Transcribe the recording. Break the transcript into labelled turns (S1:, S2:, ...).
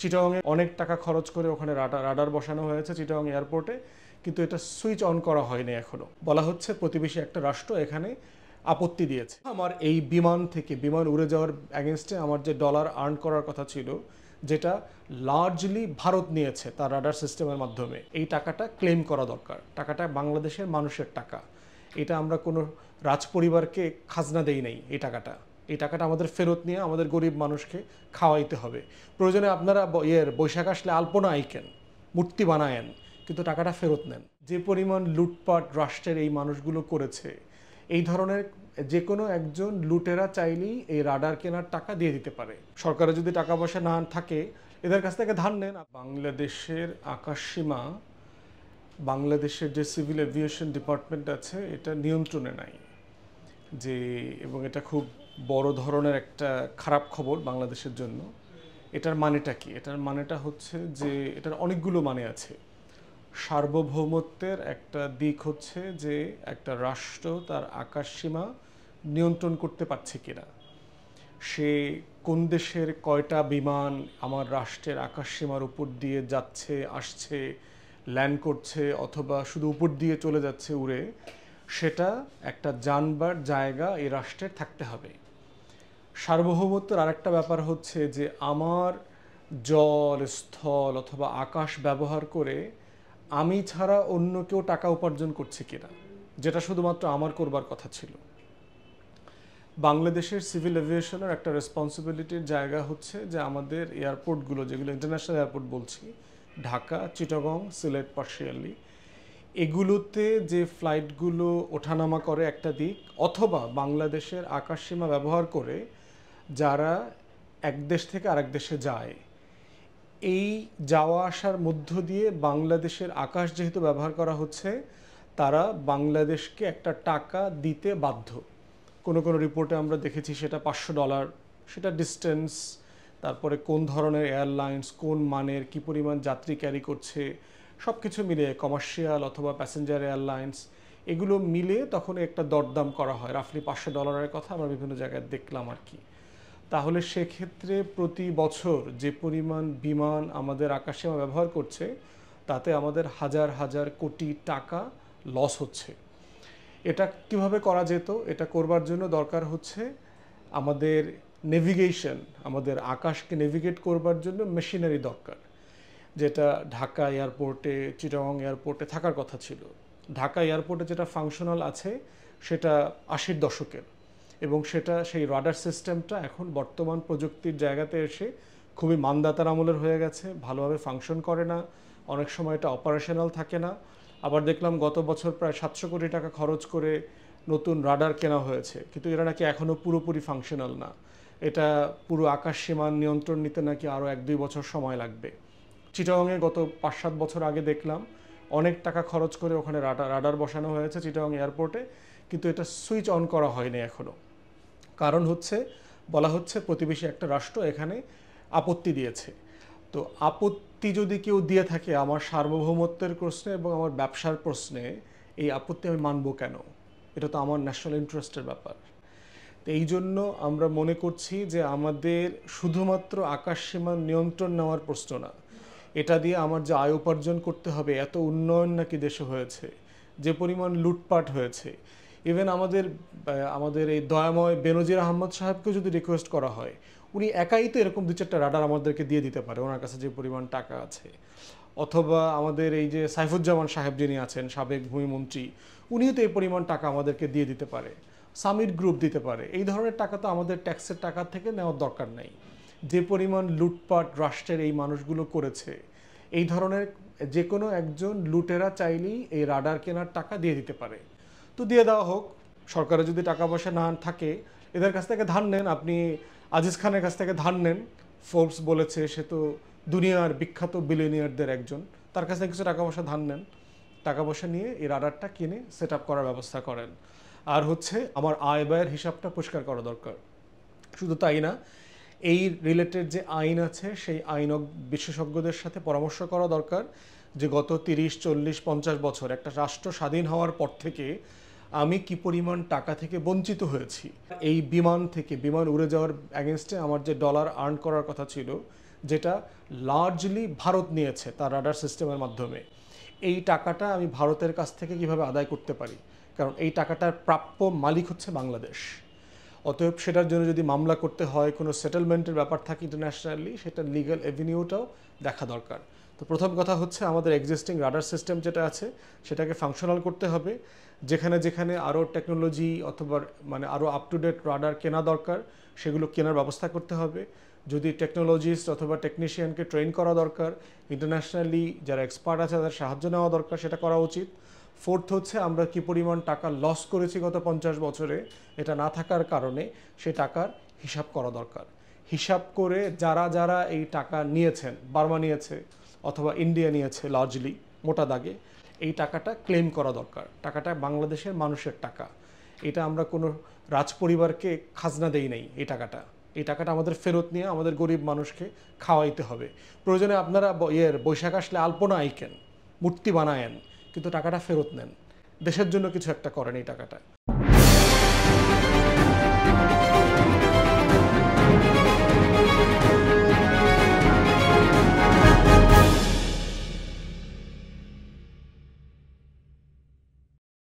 S1: চিটাগংয়ে অনেক টাকা খরচ করে ওখানে রাডার বসানো হয়েছে চিটাগং এয়ারপোর্টে, কিন্তু এটা সুইচ অন করা হয়নি এখনো। বলা হচ্ছে প্রতিবেশী একটা রাষ্ট্র এখানে আপত্তি দিয়েছে। আমার এই বিমান উড়ে যাওয়ার অ্যাগেনস্টে আমার যে ডলার আর্ন করার কথা ছিল, যেটা লার্জলি ভারত নিয়েছে তার রাডার সিস্টেমের মাধ্যমে, এই টাকাটা ক্লেম করা দরকার। টাকাটা বাংলাদেশের মানুষের টাকা, এটা আমরা কোনো রাজপরিবারকে খাজনা দেই নাই। এই টাকাটা আমাদের ফেরত নিয়ে আমাদের গরিব মানুষকে খাওয়াইতে হবে। প্রয়োজনে আপনারা বৈশাখ আসলে আলপনা আইকেন, মূর্তি বানায়েন, কিন্তু টাকাটা ফেরত নেন। যে পরিমাণ লুটপাট রাষ্ট্রের এই মানুষগুলো করেছে, এই ধরনের যে কোনো একজন লুটেরা চাইলেই এই রাডার কেনার টাকা দিয়ে দিতে পারে। সরকারের যদি টাকা পয়সা না থাকে, এদের কাছ থেকে ধার নেন। বাংলাদেশের আকাশসীমা, বাংলাদেশের যে সিভিল এভিয়েশন ডিপার্টমেন্ট আছে, এটা নিয়ন্ত্রণে নাই এবং এটা খুব বড় ধরনের একটা খারাপ খবর বাংলাদেশের জন্য। এটার মানেটা কি? এটার মানেটা হচ্ছে যে এটার অনেকগুলো মানে আছে। সার্বভৌমত্বের একটা দিক হচ্ছে যে একটা রাষ্ট্র তার আকাশসীমা নিয়ন্ত্রণ করতে পারছে কিনা, সে কোন দেশের কয়টা বিমান আমার রাষ্ট্রের আকাশসীমার উপর দিয়ে যাচ্ছে, আসছে, ল্যান্ড করছে, অথবা শুধু উপর দিয়ে চলে যাচ্ছে উড়ে, সেটা একটা জানবার জায়গা এই রাষ্ট্রের থাকতে হবে। সার্বভৌমত্বের আরেকটা ব্যাপার হচ্ছে যে আমার জল, স্থল অথবা আকাশ ব্যবহার করে আমি ছাড়া অন্য কেউ টাকা উপার্জন করছে কিনা, যেটা শুধুমাত্র আমার করবার কথা ছিল। বাংলাদেশের সিভিল এভিয়েশনের একটা রেসপন্সিবিলিটির জায়গা হচ্ছে যে আমাদের এয়ারপোর্টগুলো, যেগুলো ইন্টারন্যাশনাল এয়ারপোর্ট বলছি, ঢাকা, চিটাগং, সিলেট পার্শিয়ালি, এগুলোতে যে ফ্লাইটগুলো ওঠানামা করে একটা দিক, অথবা বাংলাদেশের আকাশসীমা ব্যবহার করে যারা এক দেশ থেকে আরেক দেশে যায়, এই যাওয়া আসার মধ্য দিয়ে বাংলাদেশের আকাশ যেহেতু ব্যবহার করা হচ্ছে, তারা বাংলাদেশকে একটা টাকা দিতে বাধ্য। কোনো কোনো রিপোর্টে আমরা দেখেছি সেটা $500, সেটা ডিস্টেন্স, তারপরে কোন ধরনের এয়ারলাইন্স, কোন মানের, কী পরিমাণ যাত্রী ক্যারি করছে, সব কিছু মিলিয়ে, কমার্শিয়াল অথবা প্যাসেঞ্জার এয়ারলাইন্স, এগুলো মিলে তখন একটা দরদাম করা হয়। রাফলি $500 কথা আমরা বিভিন্ন জায়গায় দেখলাম আর কি। তাহলে সেক্ষেত্রে প্রতি বছর যে পরিমাণ বিমান আমাদের আকাশসীমা ব্যবহার করছে, তাতে আমাদের হাজার হাজার কোটি টাকা লস হচ্ছে। এটা কিভাবে করা যেত? এটা করবার জন্য দরকার হচ্ছে আমাদের নেভিগেশন, আমাদের আকাশকে নেভিগেট করবার জন্য মেশিনারি দরকার, যেটা ঢাকা এয়ারপোর্টে, চিটাগং এয়ারপোর্টে থাকার কথা ছিল। ঢাকা এয়ারপোর্টে যেটা ফাংশনাল আছে সেটা 80-র দশকের, এবং সেই রাডার সিস্টেমটা এখন বর্তমান প্রযুক্তির জায়গাতে এসে খুবই মানদাতার আমলের হয়ে গেছে, ভালোভাবে ফাংশন করে না, অনেক সময় এটা অপারেশনাল থাকে না। আবার দেখলাম গত বছর প্রায় 700 কোটি টাকা খরচ করে নতুন রাডার কেনা হয়েছে, কিন্তু এরা নাকি এখনও পুরোপুরি ফাংশনাল না। এটা পুরো আকাশসীমার নিয়ন্ত্রণ নিতে নাকি আরও 1-2 বছর সময় লাগবে। চিটাগংয়ে গত 5-7 বছর আগে দেখলাম অনেক টাকা খরচ করে ওখানে রাডার বসানো হয়েছে চিটাগং এয়ারপোর্টে, কিন্তু এটা সুইচ অন করা হয়নি এখনও। কারণ হচ্ছে, বলা হচ্ছে প্রতিবেশী একটা রাষ্ট্র এখানে আপত্তি দিয়েছে। তো আপত্তি যদি কেউ দিয়ে থাকে আমার সার্বভৌমত্বের প্রশ্নে এবং আমার ব্যবসার প্রশ্নে, এই আপত্তি আমি মানব কেন? এটা তো আমার ন্যাশনাল ইন্টারেস্টের ব্যাপার। তো এই জন্য আমরা মনে করছি যে আমাদের শুধুমাত্র আকাশসীমার নিয়ন্ত্রণ নেওয়ার প্রশ্ন না, এটা দিয়ে আমার যে আয় উপার্জন করতে হবে, এত উন্নয়ন নাকি দেশে হয়েছে, যে পরিমাণ লুটপাট হয়েছে, ইভেন আমাদের এই দয়াময় বেনজির আহমদ সাহেবকেও যদি রিকোয়েস্ট করা হয়, উনি একাই তো এরকম 2-4টা রাডার আমাদেরকে দিয়ে দিতে পারে, ওনার কাছে যে পরিমাণ টাকা আছে। অথবা আমাদের এই যে সাইফুজ্জামান সাহেব যিনি আছেন, সাবেক ভূমিমন্ত্রী, উনিও তো এই পরিমাণ টাকা আমাদেরকে দিয়ে দিতে পারে, সামিট গ্রুপ দিতে পারে। এই ধরনের টাকা তো আমাদের ট্যাক্সের টাকা থেকে নেওয়ার দরকার নেই। যে পরিমাণ লুটপাট রাষ্ট্রের এই মানুষগুলো করেছে, এই ধরনের যে কোনো একজন লুটেরা চাইলেই এই রাডার কেনার টাকা দিয়ে দিতে পারে। তো দিয়ে দেওয়া হোক। সরকারের যদি টাকা পয়সা না থাকে, এদের কাছ থেকে ধার নেন। আপনি আজিজ খানের কাছ থেকে ধার নেন, ফোর্বস বলেছে সে তো দুনিয়ার বিখ্যাত বিলিয়নিয়ারদের একজন, তার কাছে কিছু টাকা পয়সা ধার নেন, টাকা পয়সা নিয়ে এই রাডারটা কিনে সেট আপ করার ব্যবস্থা করেন। আর হচ্ছে আমার আয় ব্যয়ের হিসাবটা পরিষ্কার করা দরকার। শুধু তাই না, এই রিলেটেড যে আইন আছে সেই আইন বিশেষজ্ঞদের সাথে পরামর্শ করা দরকার, যে গত 30-40-50 বছর একটা রাষ্ট্র স্বাধীন হওয়ার পর থেকে আমি কি পরিমাণ টাকা থেকে বঞ্চিত হয়েছি। এই বিমান উড়ে যাওয়ার অ্যাগেনস্টে আমার যে ডলার আর্ন করার কথা ছিল, যেটা লার্জলি ভারত নিয়েছে তার রাডার সিস্টেমের মাধ্যমে। এই টাকাটা আমি ভারতের কাছ থেকে কিভাবে আদায় করতে পারি, কারণ এই টাকাটার প্রাপ্য মালিক হচ্ছে বাংলাদেশ। অতএব সেটার জন্য যদি মামলা করতে হয়, কোনো সেটেলমেন্টের ব্যাপার থাকে ইন্টারন্যাশনালি, সেটা লিগ্যাল এভিনিউটাও দেখা দরকার। তো প্রথম কথা হচ্ছে আমাদের এক্সিস্টিং রাডার সিস্টেম যেটা আছে সেটাকে ফাংশনাল করতে হবে। যেখানে যেখানে আরও টেকনোলজি অথবা মানে আরও আপ টু ডেট রাডার কেনা দরকার সেগুলো কেনার ব্যবস্থা করতে হবে। যদি টেকনোলজিস্ট অথবা টেকনিশিয়ানকে ট্রেন করা দরকার, ইন্টারন্যাশনালি যারা এক্সপার্ট আছে তাদের সাহায্য নেওয়া দরকার, সেটা করা উচিত। ফোর্থ হচ্ছে আমরা কি পরিমাণ টাকা লস করেছি গত 50 বছরে, এটা না থাকার কারণে সেই টাকার হিসাব করা দরকার। হিসাব করে যারা যারা এই টাকা নিয়েছেন, বার্মা নিয়েছে অথবা ইন্ডিয়া নিয়েছে লার্জলি মোটা দাগে, এই টাকাটা ক্লেম করা দরকার। টাকাটা বাংলাদেশের মানুষের টাকা, এটা আমরা কোনো রাজপরিবারকে খাজনা দেই নাই। এই টাকাটা আমাদের ফেরত নিয়ে আমাদের গরিব মানুষকে খাওয়াইতে হবে। প্রয়োজনে আপনারা বৈশাখ আসলে আলপনা আইকেন, মূর্তি বানায়েন, কিন্তু টাকাটা ফেরত নেন। দেশের জন্য কিছু একটা করেন এই টাকাটা।